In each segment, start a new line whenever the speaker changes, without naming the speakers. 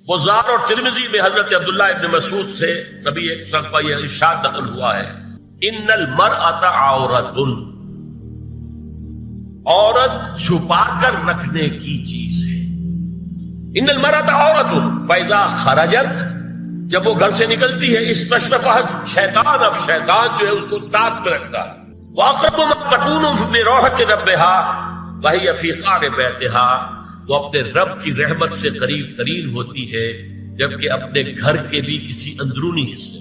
بزار اور ترمذی میں حضرت عبداللہ ابن مسعود سے نبی ایک وسلم کا یہ ارشاد نقل ہوا ہے، ان المرأۃ عورۃ، عورت چھپا کر رکھنے کی چیز ہے۔ ان المرأۃ عورۃ فاذا خرجت، جب وہ گھر سے نکلتی ہے، استشرفھا شیطان، اب شیطان جو ہے اس کو تاک میں رکھتا ہے۔ واقرب ما تکون فی روحۃ ربھا وہی فی قعر بیتھا، وہ اپنے رب کی رحمت سے قریب ترین ہوتی ہے جبکہ اپنے گھر کے بھی کسی اندرونی حصے۔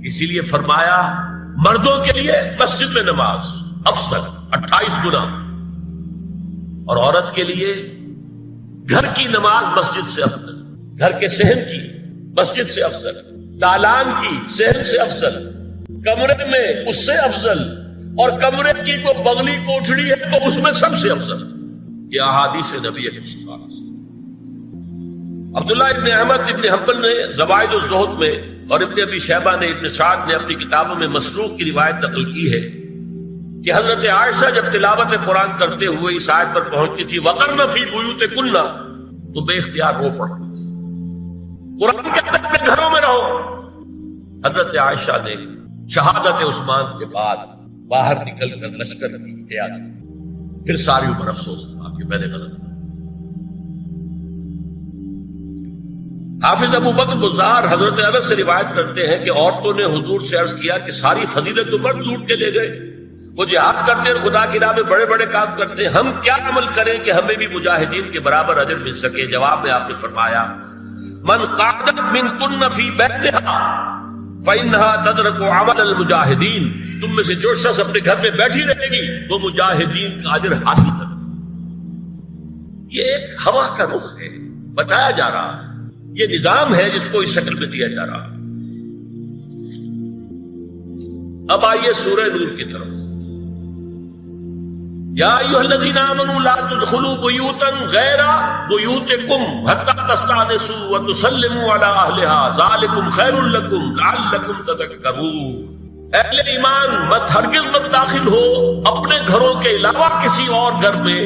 اسی لیے فرمایا مردوں کے لیے مسجد میں نماز افضل 28 گنا، اور عورت کے لیے گھر کی نماز مسجد سے افضل، گھر کے صحن کی مسجد سے افضل، دالان کی صحن سے افضل، کمرے میں اس سے افضل، اور کمرے کی کوئی بغلی کوٹھڑی ہے تو اس میں سب سے افضل۔ یہ احادیث نبی اکرم صلی اللہ علیہ وسلم۔ عبداللہ ابن احمد ابن حنبل نے زوائد الزہد میں اور ابن ابی شیبہ نے، ابن سعد نے اپنی کتابوں میں مسروق کی روایت نقل کی ہے کہ حضرت عائشہ جب تلاوت قرآن کرتے ہوئے اس آیت پر پہنچتی تھی وَقَرْنَ فِي بُيُوتِكُنَّ، تو بے اختیار رو پڑتی تھی۔ قرآن کہتا ہے اپنے گھروں میں رہو۔ حضرت عائشہ نے شہادت عثمان کے بعد باہر نکل کر لشکر کی قیادت، پھر ساری عمر افسوس تھا کہ میں نے غلط کیا۔ حافظ ابو بکر بزار حضرت انس سے روایت کرتے ہیں کہ عورتوں نے حضور سے عرض کیا کہ ساری فضیلت تو مرد لوٹ کے لے گئے، وہ جہاد کرتے ہیں، خدا کی راہ میں بڑے بڑے کام کرتے ہیں، ہم کیا عمل کریں کہ ہمیں بھی مجاہدین کے برابر اجر مل سکے؟ جواب میں آپ نے فرمایا من قعدت منکن فی بیتھا فإنها تدرک عمل المجاہدین، تم میں سے جو شخص اپنے گھر میں بیٹھی رہے گی وہ مجاہدین کا اجر حاصل کرے۔ یہ ایک ہوا کا رخ ہے، بتایا جا رہا ہے، یہ نظام ہے جس کو اس شکل میں دیا جا رہا ہے۔ اب آئیے سورہ نور کی طرف۔ یا ایھا الذین آمنوا لا تدخلوا بیوتا غیر بیوتکم حتی تستأنسوا وتسلموا علی اہلها ذالکم خیر لکم لعلکم تذکرون۔ اہل ایمان مت ہرگز مت داخل ہو اپنے گھروں کے علاوہ کسی اور گھر میں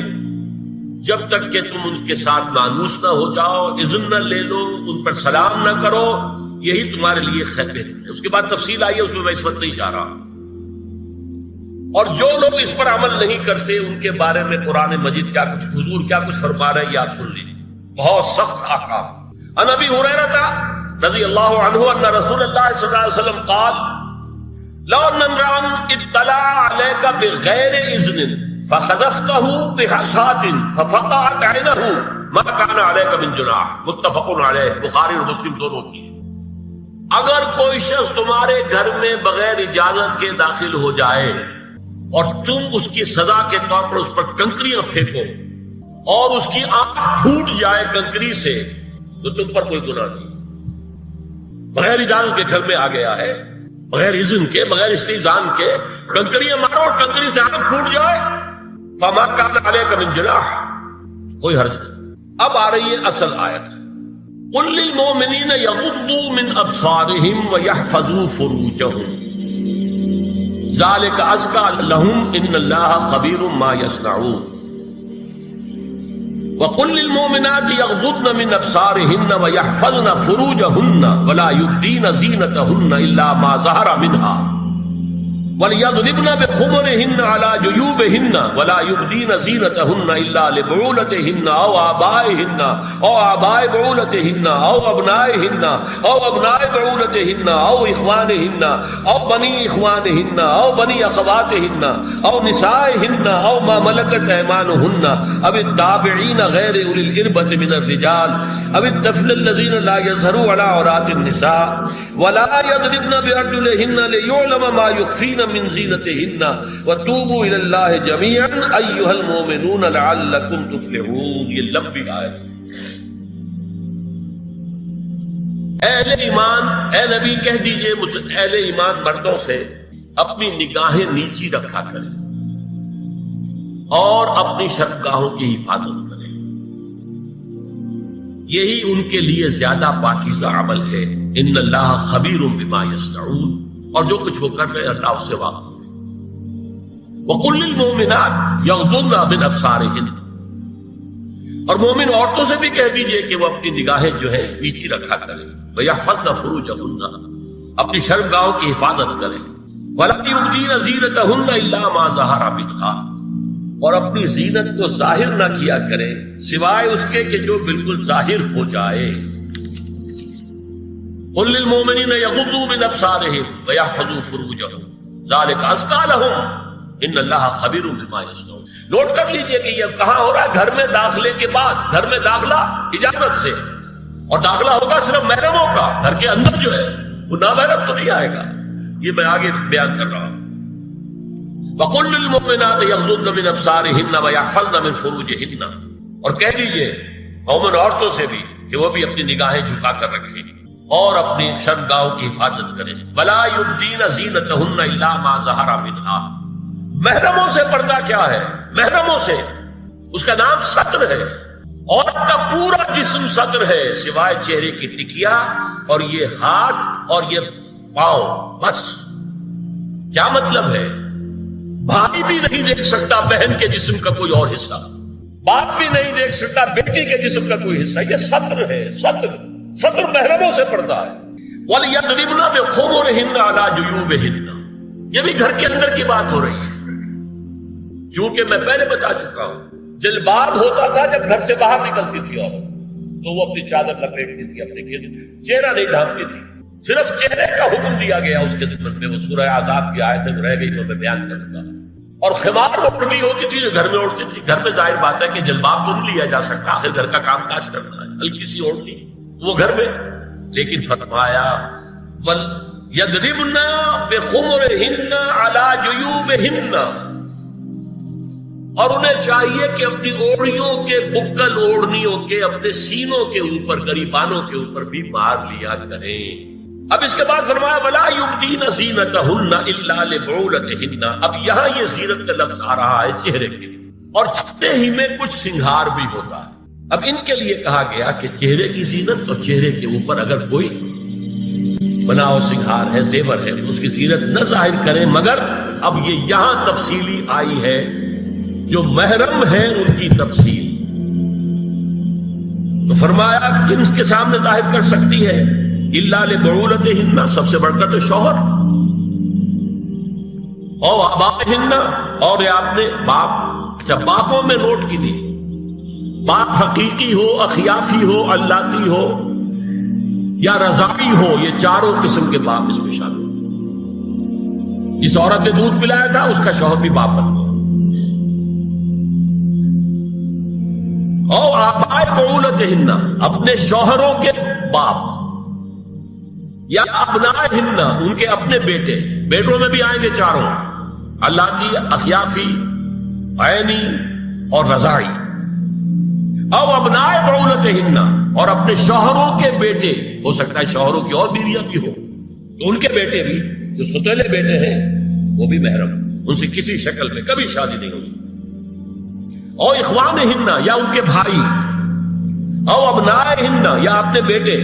جب تک کہ تم ان کے ساتھ مانوس نہ ہو جاؤ، اذن نہ لے لو، ان پر سلام نہ کرو، یہی تمہارے لیے خیر ہے۔ اس کے بعد تفصیل آئی ہے، اس میں میں اس وقت نہیں جا رہا۔ اور جو لوگ اس پر عمل نہیں کرتے ان کے بارے میں قرآن مجید کیا کچھ، حضور کیا کچھ فرما رہے ہیں، یاد سن لیجیے، بہت سخت احکام۔ عن ابی ہریرہ رضی اللہ عنہ ان رسول اللہ صلی اللہ علیہ وسلم قال لو ان امرأ اطلع عليك بغیر اذن فخذفته بحصاة ففقعت عینه ما كان عليك من جناح، متفق علیہ، بخاری اور مسلم دونوں کی۔ اگر کوئی شخص تمہارے گھر میں بغیر اجازت کے داخل ہو جائے اور تم اس کی سزا کے طور پر اس پر کنکریاں پھینکو اور اس کی آنکھ پھوٹ جائے کنکری سے، تو تم پر کوئی گناہ نہیں۔ بغیر اجازت کے گھر میں آ گیا ہے، بغیر اذن کے، بغیر استئذان کے کنکریاں مارو اور کنکری سے آنکھ پھوٹ جائے، فما کان علیک من جناح، کوئی حرج نہیں۔ اب آ رہی ہے اصل آیت، قل للمؤمنین یغضوا من ابصارہم ویحفظوا فروجہم ذالک ازکی لہم ان اللہ خبیر ما یصنعون وقل للمؤمنات یغضضن من ابصارہن ویحفظن فروجہن ولا یبدین زینتہن الا ما ظہر منها وَلْيَضْرِبْنَ بِخُمُرِهِنَّ عَلَى جُيُوبِهِنَّ وَلَا يُبْدِينَ زِينَتَهُنَّ إِلَّا لِبُعُولَتِهِنَّ أَوْ آبَائِهِنَّ أَوْ آبَاءِ بُعُولَتِهِنَّ أَوْ أَبْنَائِهِنَّ أَوْ أَبْنَاءِ بُعُولَتِهِنَّ أَوْ إِخْوَانِهِنَّ أَوْ بَنِي إِخْوَانِهِنَّ أَوْ بَنِي أَخَوَاتِهِنَّ أَوْ نِسَائِهِنَّ أَوْ مَا مَلَكَتْ أَيْمَانُهُنَّ أَوِ التَّابِعِينَ غَيْرِ أُولِي الْإِرْبَةِ مِنَ الرِّجَالِ أَوِ الطَّفْلِ الَّذِينَ لَا يَظْهَرُوا عَلَى عَوْرَاتِ النِّسَاءِ وَلَا يَضْرِبْنَ بِأَرْجُلِهِنَّ لِيُعْلَمَ مَا يُخْفِينَ من زینتہن وتوبوا الی اللہ جميعا ایھا المؤمنون لعلکم تفلحون۔ یہ لمبی آیت ہے۔ اہل ایمان، اے نبی کہہ دیجئے اہل ایمان مردوں سے اپنی نگاہیں نیچی رکھا کریں اور اپنی شرمگاہوں کی حفاظت کریں، یہی ان کے لیے زیادہ پاکیزہ عمل ہے۔ ان اللہ خبیر بما یصنعون، اور جو کچھ وہ کر رہے ہیں اللہ اس سے واقف ہے۔ وَقُلْ لِلْمُؤْمِنَاتِ يَغْضُضْنَ مِنْ أَبْصَارِهِنَّ، اور مومن عورتوں سے بھی کہہ دیجئے کہ وہ اپنی نگاہیں جو ہیں نیچی رکھا کریں، وَيَحْفَظْنَ فُرُوجَهُنَّ، اپنی شرمگاہوں کی حفاظت کریں، وَلَا يُبْدِينَ زِينَتَهُنَّ إِلَّا مَا ظَهَرَ مِنْهَا، اور اپنی زینت کو ظاہر نہ کیا کریں سوائے اس کے کہ جو بالکل ظاہر ہو جائے۔ قُلْ لِلْمُؤْمِنِينَ يَغُضُّوا مِنْ أَبْصَارِهِمْ وَيَحْفَظُوا فُرُوجَهُمْ ذَلِكَ أَزْكَىٰ لَهُمْ إِنَّ اللَّهَ خَبِيرٌ بِمَا يَصْنَعُونَ۔ نوٹ کر لیجئے کہ یہ کہاں ہو رہا ہے؟ گھر میں داخلے کے بعد، گھر میں داخلہ اجازت سے، اور داخلہ ہوگا صرف محرموں کا، گھر کے اندر جو ہے وہ نامحرم تو نہیں آئے گا، یہ میں آگے بیان کر رہا ہوں۔ وَقُلْ لِلْمُؤْمِنَاتِ يَغْضُضْنَ مِنْ أَبْصَارِهِنَّ وَيَحْفَظْنَ مِنْ فُرُوجِهِنَّ، اور کہہ دیجئے مومن عورتوں سے بھی کہ وہ بھی اپنی نگاہیں جھکا کر رکھیں اور اپنی شرمگاہوں کی حفاظت کریں۔ وَلَا يُبْدِينَ زِينَتَهُنَّ إِلَّا مَا ظَهَرَ مِنْهَا۔ محرموں سے پردہ کیا ہے؟ محرموں سے اس کا نام ستر ہے، عورت کا پورا جسم ستر ہے سوائے چہرے کی ٹکیا اور یہ ہاتھ اور یہ پاؤں، بس۔ کیا مطلب ہے؟ بھائی بھی نہیں دیکھ سکتا بہن کے جسم کا کوئی اور حصہ، باپ بھی نہیں دیکھ سکتا بیٹی کے جسم کا کوئی حصہ، یہ ستر ہے، ستر محرموں سے پردہ ہے۔ وَلْيَضْرِبْنَ بِخُمُرِهِنَّ عَلَىٰ جُيُوبِهِنَّ، یہ بھی گھر کے اندر کی بات ہو رہی ہے، کیونکہ میں پہلے بتا چکا ہوں جلباب ہوتا تھا جب گھر سے باہر نکلتی تھی عورت تو وہ اپنی چادر لپیٹتی تھی، اپنے چہرہ نہیں ڈھانپتی تھی، صرف چہرے کا حکم دیا گیا اس کے ذمن میں، وہ سورہ احزاب کی آیت میں رہ گئی تو میں بیان کروں گا۔ اور خمار اوڑھنی ہوتی تھی جو گھر میں اوڑھتی تھی، گھر میں ظاہر بات ہے کہ جلباب تو نہیں لیا جا سکتا، آخر گھر کا کام کاج کرنا ہے، ہلکی سی اوڑھنی وہ گھر میں، لیکن فرمایا وَلْيَضْرِبْنَ بِخُمُرِهِنَّ عَلَىٰ جُيُوبِهِنَّ، اور انہیں چاہیے کہ اپنی اوڑھیوں کے بکل اوڑھنیوں کے اپنے سینوں کے اوپر، گریبانوں کے اوپر بھی مار لیا کریں۔ اب اس کے بعد فرمایا وَلَا يُبْدِينَ زِينَتَهُنَّ إِلَّا لِبُعُولَتِهِنَّ، اب یہاں یہ زینت کا لفظ آ رہا ہے چہرے کے لیے، اور چہرے ہی میں کچھ سنگھار بھی ہوتا ہے۔ اب ان کے لیے کہا گیا کہ چہرے کی زینت اور چہرے کے اوپر اگر کوئی بناؤ سنگھار ہے، زیور ہے، اس کی زینت نہ ظاہر کریں، مگر اب یہ یہاں تفصیلی آئی ہے، جو محرم ہے ان کی تفصیل۔ تو فرمایا کن کے سامنے ظاہر کر سکتی ہے؟ الا لبعولتہن، سب سے بڑھ کر تو شوہر، او آبائہن، اور یہ آپ نے باپ، اچھا باپوں میں نوٹ کی دی، باپ حقیقی ہو، اخیافی ہو، اللہ ہو یا رضاعی ہو، یہ چاروں قسم کے باپ اس میں شامل ہیں۔ جس عورت نے دودھ پلایا تھا اس کا شوہر بھی باپ بن گیا۔ او آبائے بعولتہن، اپنے شوہروں کے باپ، یا ابنائہن، ان کے اپنے بیٹے، بیٹوں میں بھی آئیں گے چاروں، اللہ کی، اخیافی، عینی اور رضاعی۔ او ابنائے بعولتہن، اور اپنے شوہروں کے بیٹے، ہو سکتا ہے شوہروں کی اور بیویاں بھی ہو تو ان کے بیٹے بھی، جو ستیلے بیٹے ہیں وہ بھی محرم، ان سے کسی شکل میں کبھی شادی نہیں ہو سکتی۔ او اخوانہن، یا ان کے بھائی، او ابنائہن، یا اپنے بیٹے،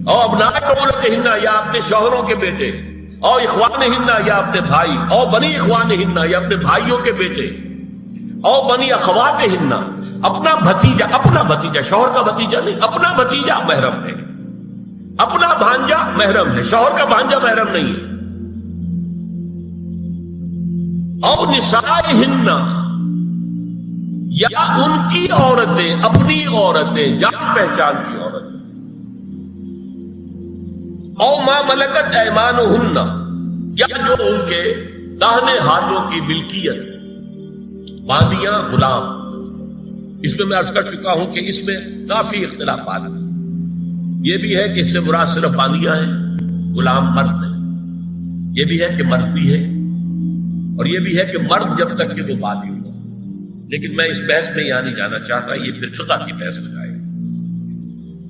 او ابنائے بعولتہن، یا اپنے شوہروں کے بیٹے، او اخوانہن، یا اپنے بھائی، او بنی اخوانہن، یا اپنے بھائیوں کے بیٹے، او بنی اخواتہن، اپنا بھتیجا، شوہر کا بھتیجا نہیں، اپنا بھتیجا محرم ہے، اپنا بھانجا محرم ہے، شوہر کا بھانجا محرم نہیں ہے۔ او نسائہن، یا ان کی عورتیں، اپنی عورتیں، جان پہچان کی عورتیں۔ او ما ملکت ایمانہن، یا جو ان کے داہنے ہاتھوں کی ملکیت، باندیاں، غلام۔ اس میں عرض کر چکا ہوں کہ اس میں کافی اختلافات ہیں، یہ بھی ہے کہ اس سے مراد صرف باندیاں ہیں، غلام مرد ہیں، یہ بھی ہے کہ مرد بھی ہے، اور یہ بھی ہے کہ مرد جب تک کہ وہ باندی ہو، لیکن میں اس بحث میں یہاں نہیں جانا چاہتا، یہ پھر فقہ کی بحث ہو جائے گی۔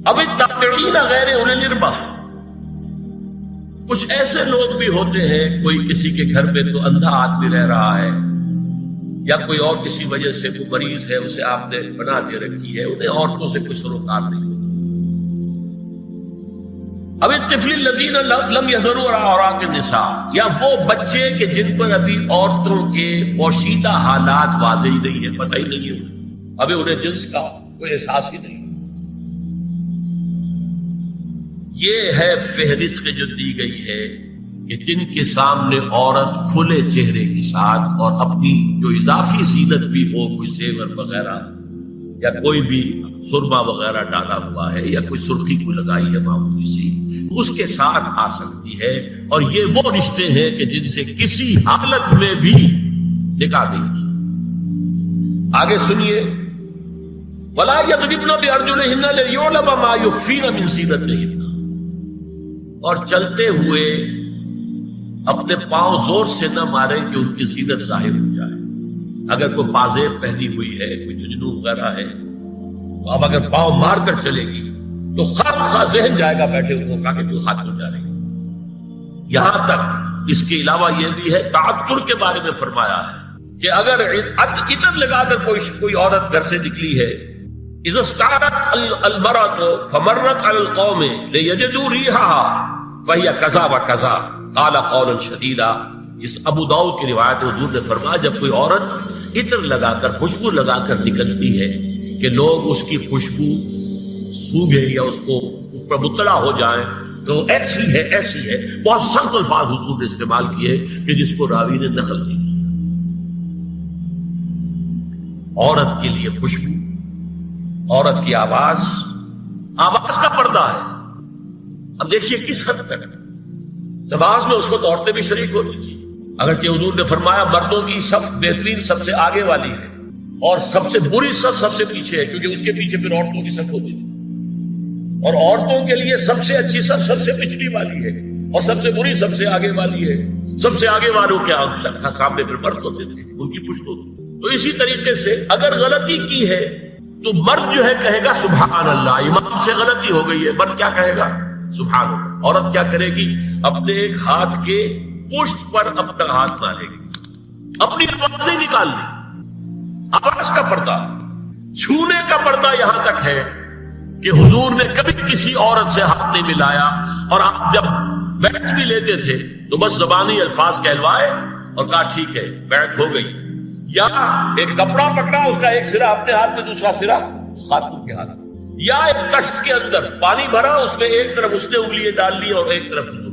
اب التابعین غیر اولی الارباح، کچھ ایسے لوگ بھی ہوتے ہیں، کوئی کسی کے گھر میں تو اندھا آدمی رہ رہا ہے، یا کوئی اور کسی وجہ سے کوئی مریض ہے، اسے آپ نے بنا دے رکھی ہے، انہیں عورتوں سے کوئی سروکار نہیں ہوتا۔ اب الطفل الذین لم یظہروا علی عورات النساء، یا وہ بچے کہ جن پر ابھی عورتوں کے پوشیدہ حالات واضح ہی نہیں ہے، پتہ ہی نہیں ہے، ابھی انہیں جنس کا کوئی احساس ہی نہیں۔ یہ ہے فہرست جو دی گئی ہے کہ جن کے سامنے عورت کھلے چہرے کے ساتھ اور اپنی جو اضافی زینت بھی ہو، کوئی زیور وغیرہ یا کوئی بھی سرما وغیرہ ڈالا ہوا ہے یا کوئی سرخی کو لگائی ہے معمولی سی، اس کے ساتھ آ سکتی ہے۔ اور یہ وہ رشتے ہیں کہ جن سے کسی حالت میں بھی نکاح نہیں کی۔ آگے سنیے، وَلَا يَضْرِبْنَ بِأَرْجُلِهِنَّ لِيُعْلَمَ مَا يُخْفِينَ مِنْ زِينَتِهِنَّ، اور چلتے ہوئے اپنے پاؤں زور سے نہ ماریں کہ ان کی زینت ظاہر ہو جائے۔ اگر کوئی پازیب پہنی ہوئی ہے، کوئی ججنو وغیرہ ہے، تو اب اگر پاؤں مار کر چلے گی تو خواہ ذہن جائے گا بیٹھے ہوئے کا کہ تو ہاتھ ہو جا رہی ہے۔ یہاں تک اس کے علاوہ یہ بھی ہے، تعطر کے بارے میں فرمایا ہے کہ اگر عطر لگا کر کوئی عورت گھر سے نکلی ہے، اذا استعارت المرأة فمرت على القوم ليجدوا ريحها فهي كذا وكذا قال قولا شديدا۔ اس ابو داؤد کی روایت حضور نے فرمایا جب کوئی عورت عطر لگا کر، خوشبو لگا کر نکلتی ہے کہ لوگ اس کی خوشبو سوگے یا اس کو اوپر مطلع ہو جائیں تو ایسی ہے ایسی ہے، بہت سخت الفاظ حضور نے استعمال کیے کہ جس کو راوی نے نقل نہیں کیا۔ عورت کے لیے خوشبو، عورت کی آواز کا پردہ ہے۔ اب دیکھیے کس حد تک نماز میں اس وقت عورتیں بھی شریک ہوتی تھی، اگرچہ حضور نے فرمایا مردوں کی صف بہترین سب سے آگے والی ہے اور سب سے بری صف سب سے پیچھے ہے، کیونکہ اس کے پیچھے پھر عورتوں کی صف ہوتی تھی، اور عورتوں کے لیے سب سے اچھی صف سب سے پچھلی والی ہے اور سب سے بری سب سے آگے والی ہے۔ سب سے آگے والوں کے سامنے پھر مرد ہوتے تھے، ان کی پشت ہوتی۔ تو اسی طریقے سے اگر غلطی کی ہے تو مرد جو ہے کہے گا سبحان اللہ، امام سے غلطی ہو گئی ہے، مرد کیا کہے گا؟ سبحان اللہ۔ عورت کیا کرے گی؟ اپنے ایک ہاتھ کے پشت پر اپنا ہاتھ مارے گی، اپنی آواز نہیں نکالنی۔ آواز کا پردہ، چھونے کا پردہ یہاں تک ہے کہ حضور نے کبھی کسی عورت سے ہاتھ نہیں ملایا، اور آپ جب بیعت بھی لیتے تھے تو بس زبانی الفاظ کہلوائے اور کہا ٹھیک ہے بیعت ہو گئی، یا ایک کپڑا پکڑا، اس کا ایک سرا اپنے ہاتھ میں دوسرا سرا خاتون کے ہاتھ، یا ایک تشت کے اندر پانی بھرا، اس میں ایک طرف اس نے انگلیاں ڈال لی اور ایک طرف انگلی۔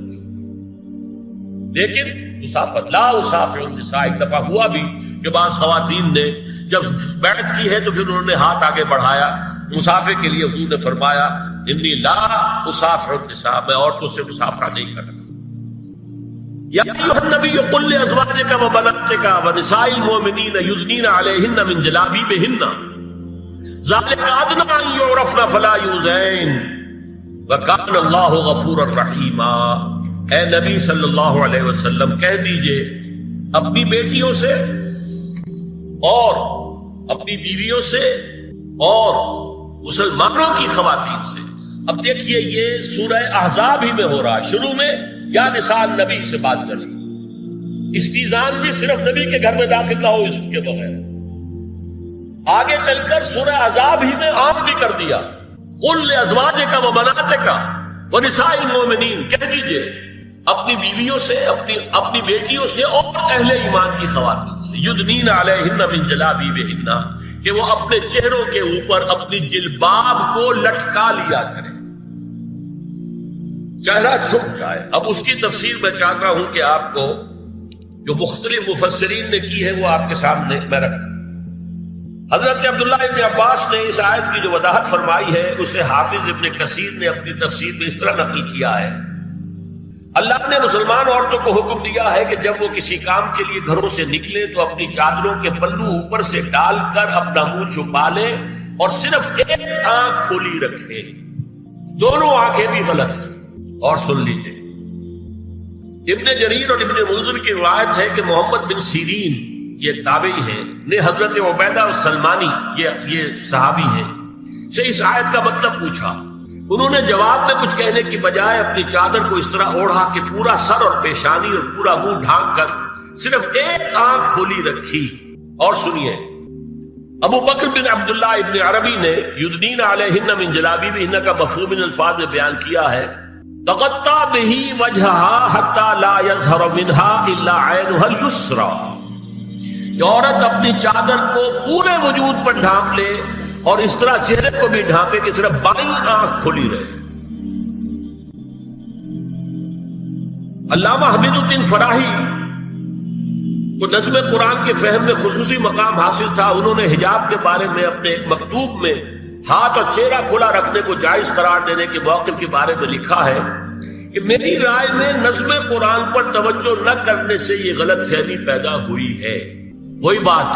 لیکن مسافر لا اسافر النساء، ایک دفعہ ہوا بھی کہ بعض خواتین نے جب بیعت کی ہے تو پھر انہوں نے ہاتھ آگے بڑھایا مسافر کے لیے۔ حضور نے فرمایا انی لا اسافر النساء، میں عورتوں سے مسافرہ نہیں کرتا۔ یا ایھا النبی قل لازواجک وبناتک ونساء المؤمنین یدنین علیہن من جلابیبہن ذالک ادنی ان یعرفن فلا یؤذین وکان اللہ غفورا رحیما۔ اے نبی صلی اللہ علیہ وسلم کہہ دیجئے اپنی بیٹیوں سے اور اپنی بیویوں سے اور مسلمانوں کی خواتین سے۔ اب دیکھیے یہ سورہ احزاب ہی میں ہو رہا ہے، شروع میں یا نساء نبی سے بات کری، استیزان بھی صرف نبی کے گھر میں داخل نہ ہو اذن کے بغیر۔ آگے چل کر سورہ احزاب ہی میں عام بھی کر دیا، قل لازواجک وبناتک ونساء المؤمنین، کہہ دیجئے اپنی بیویوں سے، اپنی بیٹیوں سے اور اہل ایمان کی خواتین سے، یدنین علیہن من جلابیبہن، کہ وہ اپنے چہروں کے اوپر اپنی جلباب کو لٹکا لیا کریں، چہرہ چھپ جائے۔ اب اس کی تفسیر میں چاہتا ہوں کہ آپ کو جو مختلف مفسرین نے کی ہے وہ آپ کے سامنے میں رکھوں۔ حضرت عبداللہ ابن عباس نے اس آیت کی جو وضاحت فرمائی ہے اسے حافظ ابن کثیر نے اپنی تفسیر میں اس طرح نقل کیا ہے، اللہ نے مسلمان عورتوں کو حکم دیا ہے کہ جب وہ کسی کام کے لیے گھروں سے نکلے تو اپنی چادروں کے پلو اوپر سے ڈال کر اپنا منہ چھپا لے اور صرف ایک آنکھ کھلی رکھے، دونوں آنکھیں بھی غلط ہیں۔ اور سن لیجیے، ابن جریر اور ابن منذر کی روایت ہے کہ محمد بن سیرین یہ تابعی ہیں نے حضرت عبیدہ السلمانی یہ صحابی ہیں سے اس آیت کا مطلب پوچھا۔ انہوں نے جواب میں کچھ کہنے کی بجائے اپنی چادر کو اس طرح اوڑھا کہ پورا سر اور پیشانی اور پورا منہ ڈھانک کر صرف ایک آنکھ کھولی رکھی۔ اور سنیے، ابو بکر بن عبداللہ ابن عربی نے یدنین علیہن من جلابیبہن کا مفہوم ان الفاظ میں بیان کیا ہے، تغطى به وجهها حتى لا يظهر منها الا عينها اليسرى، کہ عورت اپنی چادر کو پورے وجود پر ڈھانپ لے اور اس طرح چہرے کو بھی ڈھانپے کہ صرف بائیں آنکھ کھلی رہے۔ علامہ حمید الدین فراہی کو نظم قرآن کے فہم میں خصوصی مقام حاصل تھا۔ انہوں نے حجاب کے بارے میں اپنے ایک مکتوب میں ہاتھ اور چہرہ کھلا رکھنے کو جائز قرار دینے کے موقف کے بارے میں لکھا ہے کہ میری رائے میں نظم قرآن پر توجہ نہ کرنے سے یہ غلط فہمی پیدا ہوئی ہے۔ وہی بات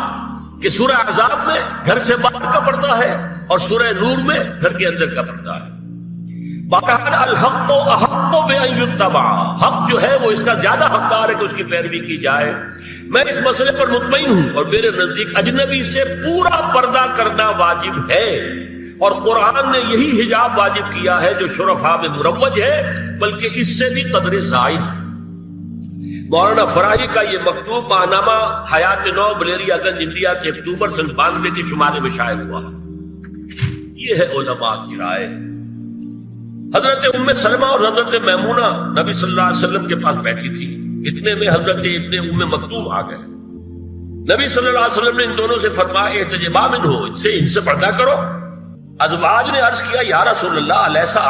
کہ سورہ احزاب میں گھر سے باہر کا پردہ ہے اور سورہ نور میں گھر کے اندر کا پردہ ہے۔ بہرحال الحق احق بان یتبع، حق جو ہے وہ اس کا زیادہ حقدار ہے کہ اس کی پیروی کی جائے۔ میں اس مسئلے پر مطمئن ہوں اور میرے نزدیک اجنبی سے پورا پردہ کرنا واجب ہے، اور قرآن نے یہی حجاب واجب کیا ہے جو شرفاء میں مروج ہے، بلکہ اس سے بھی قدر زائد ہے۔ مولانا فراہی کا یہ مکتوب ماہنامہ حیات نو بلیریا گنج انڈیا کے اکتوبر سن 92 کی شمارے میں شائع ہوا۔ یہ ہے علماء کی رائے۔ حضرت ام سلمہ اور حضرت میمونہ نبی صلی اللہ علیہ وسلم کے پاس بیٹھی تھی، اتنے میں حضرت ابن ام مکتوم آ گئے۔ نبی صلی اللہ علیہ وسلم نے ان دونوں سے فرمایا احتجبا منہ، ان سے پردہ کرو۔ ازواج نے عرض کیا یا رسول اللہ علیسا